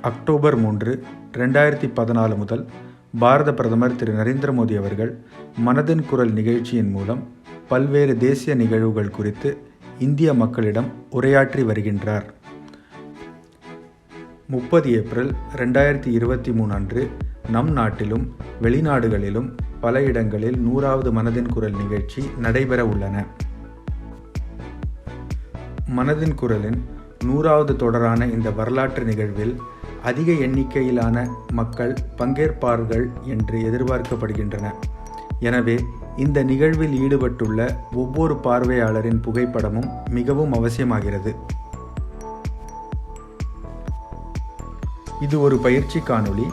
October 3, 2014 முதல் பாரத பிரதமர் திரு நரேந்திர மோடி அவர்கள் மனதின் குரல் நிகழ்ச்சியின் மூலம் பல்வேறு தேசிய நிகழ்வுகள் குறித்து இந்திய மக்களிடம் உரையாற்றி வருகின்றார். 30 ஏப்ரல் 2023 அன்று நம் நாட்டிலும் வெளிநாடுகளிலும் பல இடங்களில் 100வது மனதின் குரல் நிகழ்ச்சி நடைபெற உள்ளன. மனதின் குரலின் 100வது தொடரான இந்த வரலாற்று நிகழ்வில் அதிக எண்ணிக்கையிலான மக்கள் பங்கேற்பார்கள் என்று எதிர்பார்க்கப்படுகின்றன. எனவே இந்த நிகழ்வில் ஈடுபட்டுள்ள ஒவ்வொரு பார்வையாளரின் புகைப்படமும் மிகவும் அவசியமாகிறது. இது ஒரு பயிற்சி காணொளி.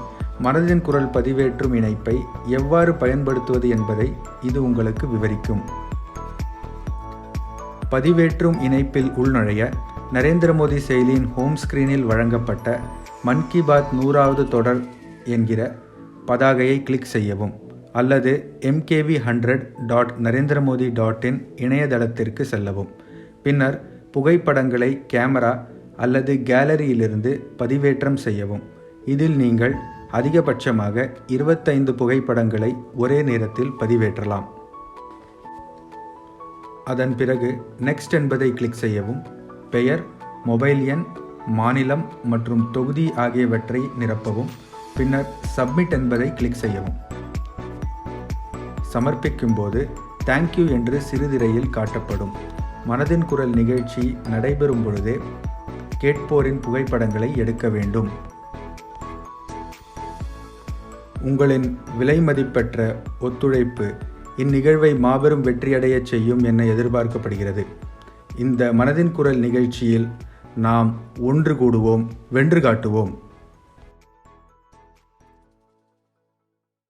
மனதின் குரல் பதிவேற்றும் இணைப்பை எவ்வாறு பயன்படுத்துவது என்பதை இது உங்களுக்கு விவரிக்கும். பதிவேற்றும் இணைப்பில் உள்நுழைய நரேந்திர மோடி செயலியின் ஹோம் ஸ்கிரீனில் வழங்கப்பட்ட மன் கி பாத் 100வது தொடர் என்கிற பதாகையை கிளிக் செய்யவும் அல்லது mkv100.narendramodi.in இணையதளத்திற்கு செல்லவும். பின்னர் புகைப்படங்களை கேமரா அல்லது கேலரியிலிருந்து பதிவேற்றம் செய்யவும். இதில் நீங்கள் அதிகபட்சமாக 25 புகைப்படங்களை ஒரே நேரத்தில் பதிவேற்றலாம். அதன் பிறகு நெக்ஸ்ட் என்பதை கிளிக் செய்யவும். பெயர், மொபைல் எண், மாநிலம் மற்றும் தொகுதி ஆகியவற்றை நிரப்பவும். பின்னர் சப்மிட் என்பதை கிளிக் செய்யவும். சமர்ப்பிக்கும் போது தேங்க்யூ என்று சிறுதிரையில் காட்டப்படும். மனதின் குரல் நிகழ்ச்சி நடைபெறும் பொழுதே கேட்போரின் புகைப்படங்களை எடுக்க வேண்டும். உங்களின் விலைமதிப்பற்ற ஒத்துழைப்பு இந்நிகழ்வை மாபெரும் வெற்றியடையச் செய்யும் என எதிர்பார்க்கப்படுகிறது. இந்த மனதின் குரல் நிகழ்ச்சியில் நாம் ஒன்று கூடுவோம், வென்று காட்டுவோம்.